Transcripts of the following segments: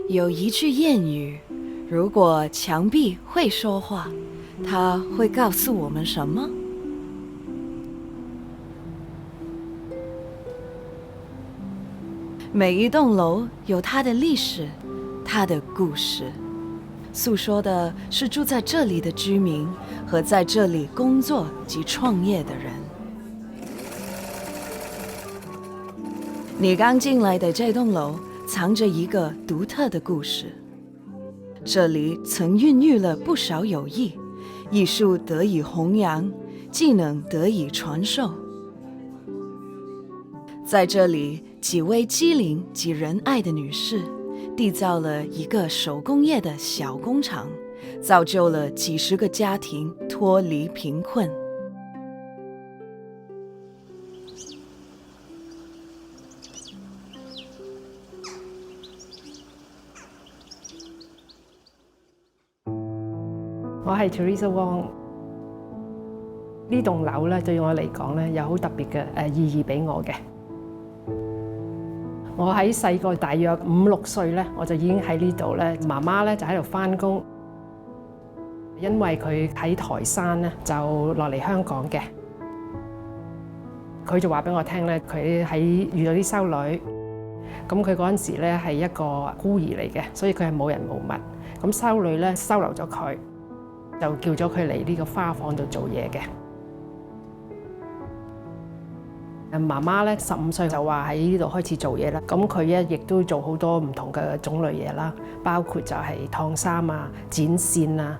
有一句谚语，如果墙壁会说话，它会告诉我们什么？每一栋楼有它的历史，它的故事，诉说的是住在这里的居民和在这里工作及创业的人。你刚进来的这栋楼藏着一个独特的故事，这里曾孕育了不少友谊，艺术得以弘扬，技能得以传授。在这里，几位机灵及仁爱的女士缔造了一个手工业的小工厂，造就了几十个家庭脱离贫困。我係 Teresa Wong。呢棟樓咧對我嚟講咧有好特別嘅意義俾我嘅。我喺細個大約5、6歲咧，我就已經喺呢度咧。媽媽咧就喺度返工，因為佢喺台山咧就落嚟香港嘅。佢就話俾我聽咧，佢喺遇到啲修女，咁佢嗰陣時咧係一個孤兒嚟嘅，所以佢係冇人冇物。咁修女咧收留咗佢。就叫咗佢嚟呢個花房度做嘢嘅。媽媽咧15歲就話喺呢度開始做嘢啦。咁佢咧亦都做好多唔同嘅種類嘢啦，包括就係燙衫啊、剪線啊。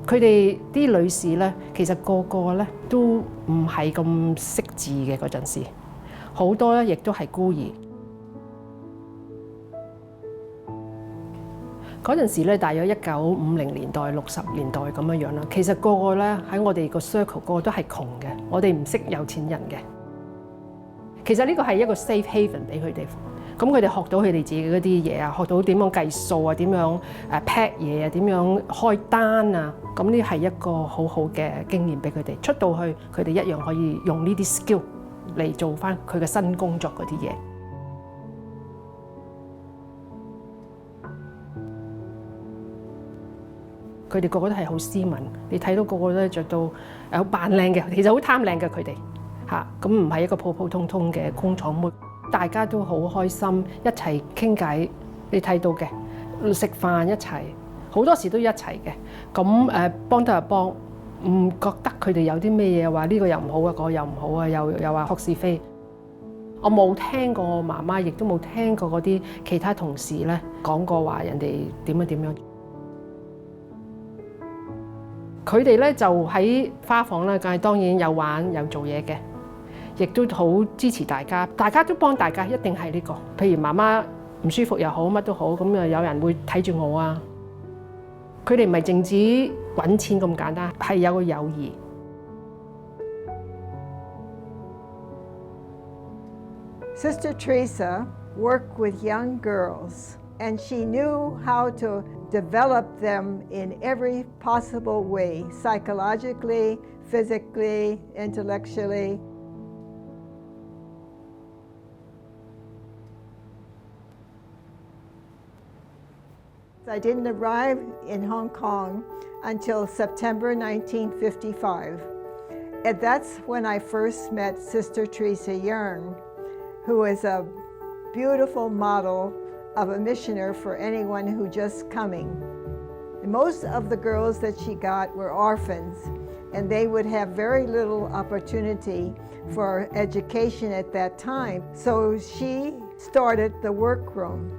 佢哋啲女士咧，其實個個咧都唔係咁識字嘅嗰陣時，好多咧亦都係孤兒。嗰陣時咧，大約1950年代、60年代咁樣樣啦。其實個個咧喺我哋個 circle，個個都係窮嘅，我哋唔識有錢人嘅。其實呢個係一個 safe haven 俾佢哋，咁佢哋學到佢哋自己嗰啲嘢啊，學到點樣計數啊，點樣pack 嘢啊，點樣開單啊，咁呢係一個好好嘅經驗俾佢哋。出到去，佢哋一樣可以用呢啲 skill 嚟做翻佢嘅新工作嗰啲嘢。佢哋個個都係好斯文，你睇到個個都着到有扮靚嘅，其實好貪靚嘅佢哋嚇，咁唔係一個普普通通嘅工廠妹，大家都好開心，一齊傾偈，你睇到嘅食飯一齊，好多時都一齊嘅，咁幫得就幫，唔覺得佢哋有啲咩嘢話呢個又唔好啊，嗰個又唔好啊，又話學是非。我冇聽過我媽媽，亦都冇聽過嗰啲其他同事咧講過話人哋點樣點樣。佢哋咧就喺花房咧，梗係當然有玩有做嘢嘅，亦都好支持大家，大家都幫大家，一定係呢個。譬如媽媽唔舒服又好，乜都好，咁啊有人會睇住我啊。佢哋唔係淨止揾錢咁簡單，係有個友誼。Sister Teresa worked with young girls, and she knew how to develop them in every possible way, psychologically, physically, intellectually. I didn't arrive in Hong Kong until September 1955. And that's when I first met Sister Teresa Yearn, who is a beautiful model of a missioner for anyone who just coming. Most of the girls that she got were orphans, and they would have very little opportunity for education at that time. So she started the workroom.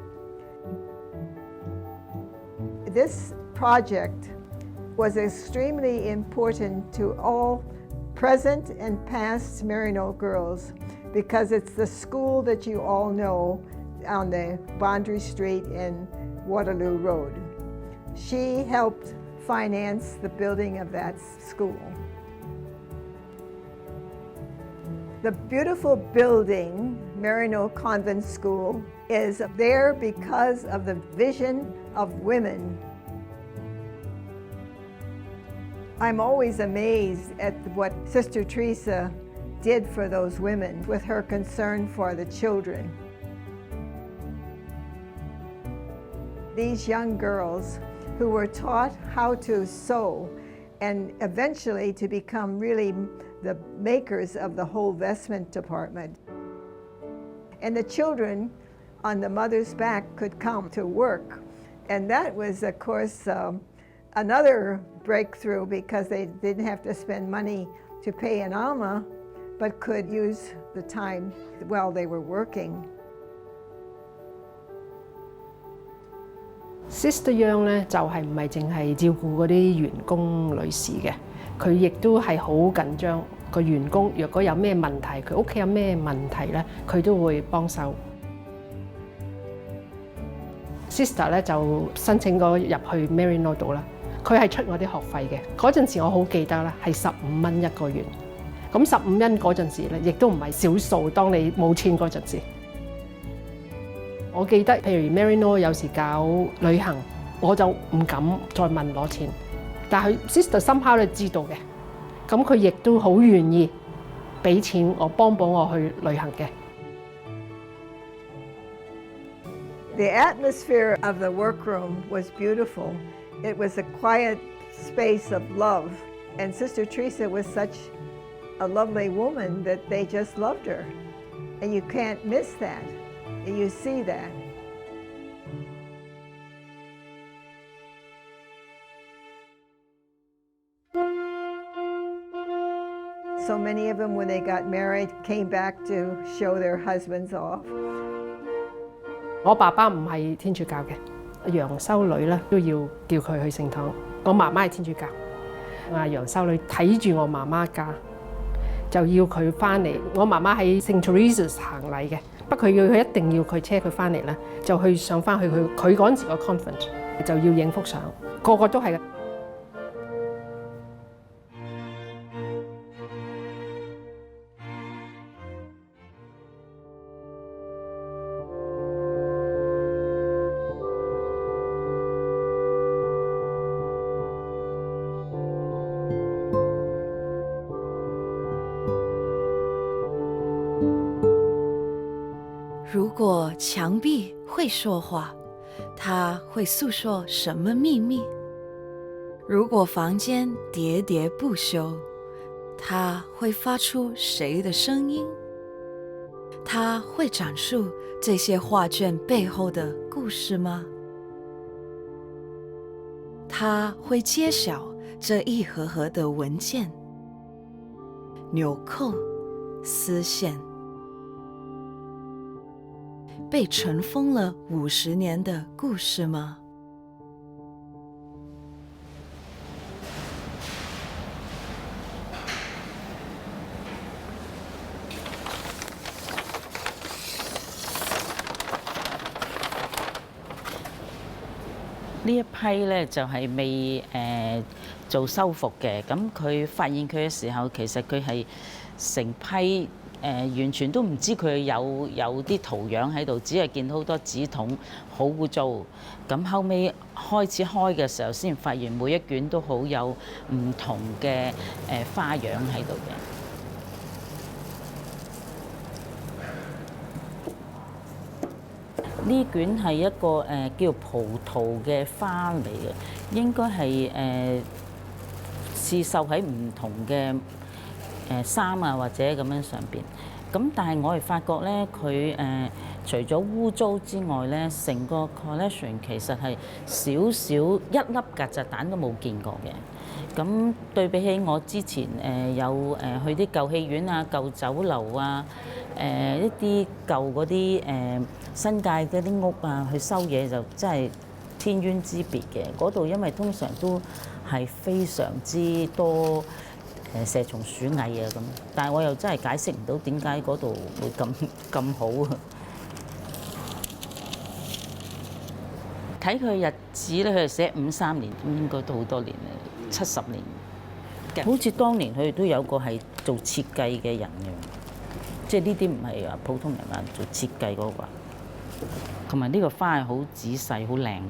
This project was extremely important to all present and past Maryknoll girls because it's the school that you all know on the Bondry Street and Waterloo Road. She helped finance the building of that school. The beautiful building, Maryknoll Convent School, is there because of the vision of women. I'm always amazed at what Sister Teresa did for those women with her concern for the children. these young girls who were taught how to sew and eventually to become really the makers of the whole vestment department. And the children on the mother's back could come to work. And that was, of course, another breakthrough because they didn't have to spend money to pay an alma, but could use the time while they were working. Sister Young 咧就係唔係淨係照顧嗰啲員工女士嘅，佢亦都係好緊張個員工。若果有咩問題，佢屋企有咩問題咧，佢都會幫手。Sister 咧就申請咗入去 Mandarin 嗰度啦，佢係出我啲學費嘅。嗰陣時我好記得啦，係15蚊一個月。咁15蚊嗰陣時咧，亦都唔係少數。當你冇錢嗰陣時。我記得，譬如 Mandarin 有時搞旅行，我就唔敢再問攞錢。但係 Sister somehow 咧知道嘅，咁佢亦都好願意俾錢我幫我去旅行嘅。The atmosphere of the workroom was beautiful. It was a quiet space of love. And Sister Teresa was such a lovely woman that they just loved her. And you can't miss that. You see that. So many of them, when they got married, came back to show their husbands off. 我爸爸唔係天主教嘅，楊修女咧都要叫佢去聖堂。我媽媽係天主教，楊修女睇住我媽媽嫁，就要佢翻嚟。我媽媽喺聖 Teresa's 行禮嘅。不過佢一定要佢車佢翻嚟咧，就去上翻去佢嗰陣時個 conference 就要影幅相，個個都係嘅。如果墙壁会说话，它会诉说什么秘密？如果房间喋喋不休，它会发出谁的声音？它会讲述这些画卷背后的故事吗？它会揭晓这一盒盒的文件、纽扣、丝线。被尘封了50年的故事吗？呢一批咧就係未做修復嘅，咁佢發現佢嘅時候，其實佢係成批。完全都唔知佢有啲圖樣喺度，只係見到好多紙筒，好污糟。咁後尾開始開嘅時候，先發現每一卷都好有唔同嘅花樣喺度嘅。呢卷係一個叫葡萄嘅花嚟嘅，應該係刺繡喺唔同嘅。衫啊或者咁樣上邊，咁但係我哋發覺咧，佢除咗污糟之外咧，成個 collection 其實係少少一粒曱甴蛋都冇見過嘅。咁對比起我之前有去啲舊戲院啊、舊酒樓啊、一啲舊嗰啲新界嗰啲屋啊去收嘢，就真係天淵之別嘅。嗰度因為通常都係非常之多。蛇蟲鼠蟻啊咁，但係我又真係解釋唔到點解嗰度會咁好啊！睇佢日子咧，佢係寫53年，應該都好多年啦，70年。好似當年佢哋都有個係做設計嘅人嘅，即係呢啲唔係話普通人啊，做設計嗰個。同埋呢個花係好仔細、好靚。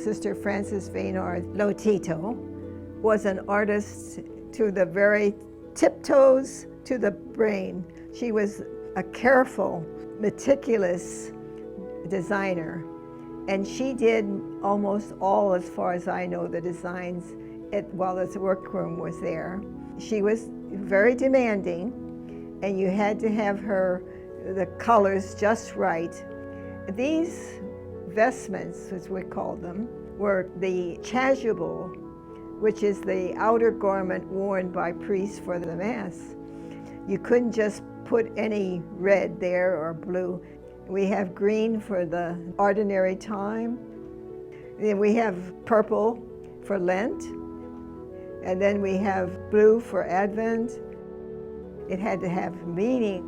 Sister Frances Vaynard Lotito was an artist to the very tiptoes to the brain. She was a careful, meticulous designer, and she did almost all, as far as I know, the designs while this workroom was there. She was very demanding, and you had to have the colors just right. These vestments, as we called them, were the chasuble, which is the outer garment worn by priests for the Mass. You couldn't just put any red there or blue. We have green for the ordinary time. Then we have purple for Lent. And then we have blue for Advent. It had to have meaning.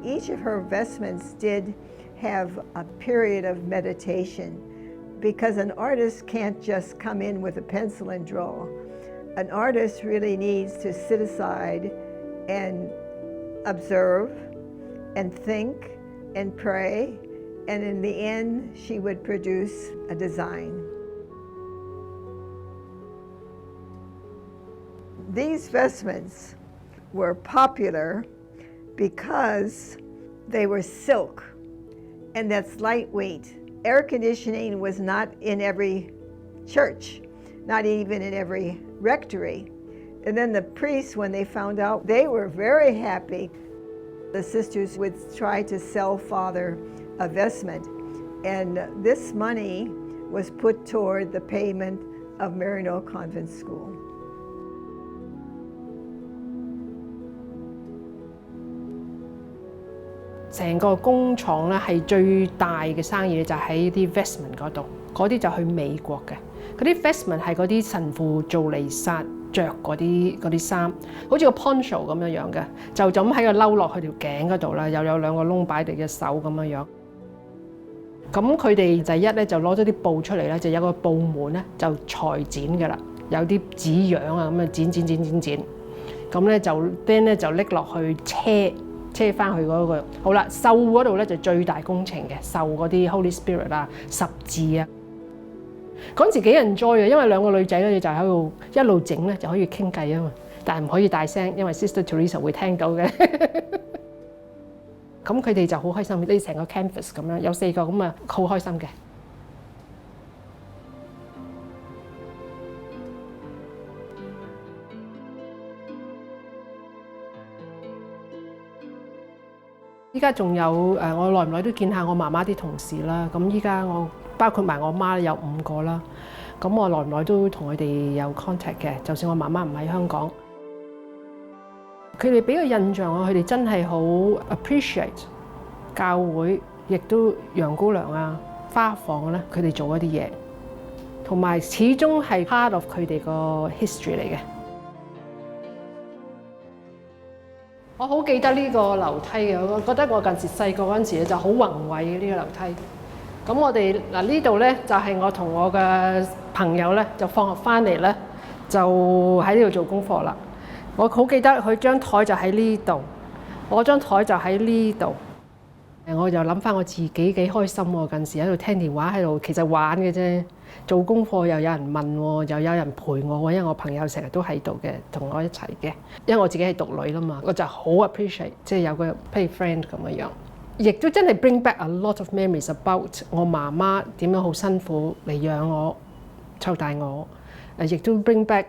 Each of her vestments did have a period of meditation, because an artist can't just come in with a pencil and draw. An artist really needs to sit aside and observe and think and pray, and in the end she would produce a design. These vestments were popular because they were silk, and that's lightweight. Air conditioning was not in every church, not even in every rectory. And then the priests, when they found out, they were very happy. The sisters would try to sell Father a vestment, and this money was put toward the payment of Maryknoll Convent School. 成個工廠咧係最大嘅生意就喺啲 vestment 嗰度，嗰啲就去美國嘅。嗰啲 vestment 係嗰啲神父做彌撒着嗰啲衫，好似個 poncho 咁樣嘅，就咁喺個褸落去條頸嗰度啦，又有兩個窿擺地嘅手咁樣。咁佢哋就一咧就攞咗啲布出嚟咧，就有個布門咧就裁剪嘅啦，有啲紙樣啊咁啊剪，咁咧就 then 咧就拎落去車翻去嗰個，好啦，繡嗰度咧就最大工程嘅，繡嗰啲 Holy Spirit 啊、十字啊，嗰陣時幾 enjoy 嘅，因為兩個女仔咧就喺度一路整咧就可以傾偈啊嘛，但係唔可以大聲，因為 Sister Teresa 會聽到嘅。咁佢哋就好開心，呢成個 canvas 咁樣有4個咁啊，好開心嘅。依家仲有我耐唔耐都見下我媽媽啲同事啦。咁依家我包括埋我媽有5個啦。咁我耐唔耐都同佢哋有 contact 嘅，就算我媽媽唔喺香港。佢哋俾個印象我，佢哋真係好 appreciate 教會，亦都楊姑娘啊、花房咧，佢哋做一啲嘢，同埋始終係 part of 佢哋個 history 嚟嘅。我好記得呢個樓梯嘅，我覺得我近時細個嗰陣時就好宏偉嘅呢個樓梯。咁我哋嗱呢度咧就係我同我嘅朋友咧就放學翻嚟咧就喺呢度做功課啦。我好記得佢張台就喺呢度，我張台就喺呢度。我就諗翻我自己幾開心喎！近時喺度聽電話喺度，其實玩嘅啫。做功課又有人問喎，又有人陪我喎，因為我朋友成日都喺度嘅，同我一齊嘅。因為我自己係獨女啦嘛，我就好 appreciate， 即係有個譬如 friend 咁嘅樣。亦都真係 bring back a lot of memories about 我媽媽點樣好辛苦嚟養我、湊大我。亦都 bring back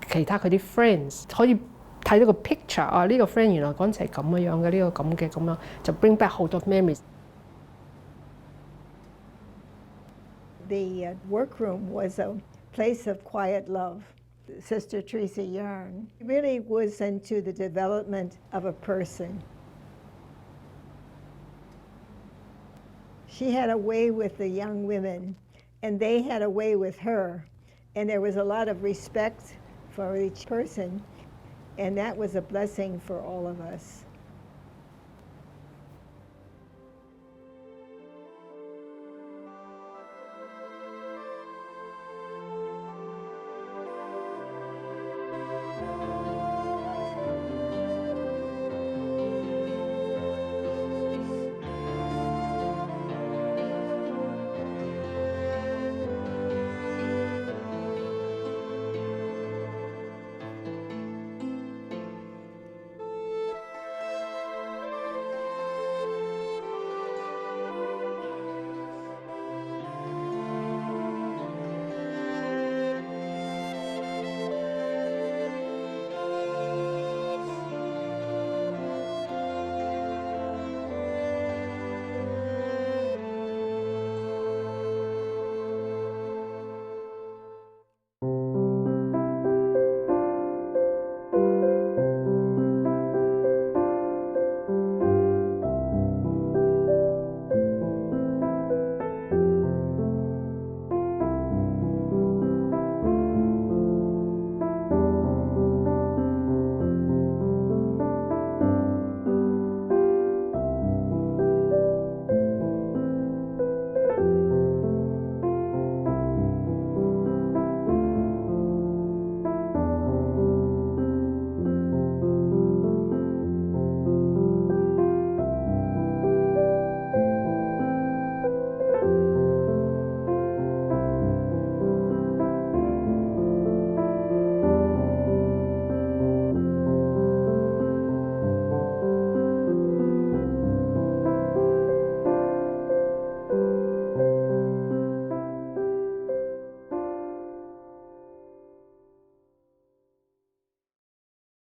其他佢啲 friends， 可以睇到個 picture 啊，呢個 friend 原來嗰陣時係咁嘅樣嘅，呢個咁嘅咁樣，就 bring back 好多 memories。The workroom was a place of quiet love. Sister Teresa Yarn really was into the development of a person. She had a way with the young women, and they had a way with her, and there was a lot of respect for each person, and that was a blessing for all of us.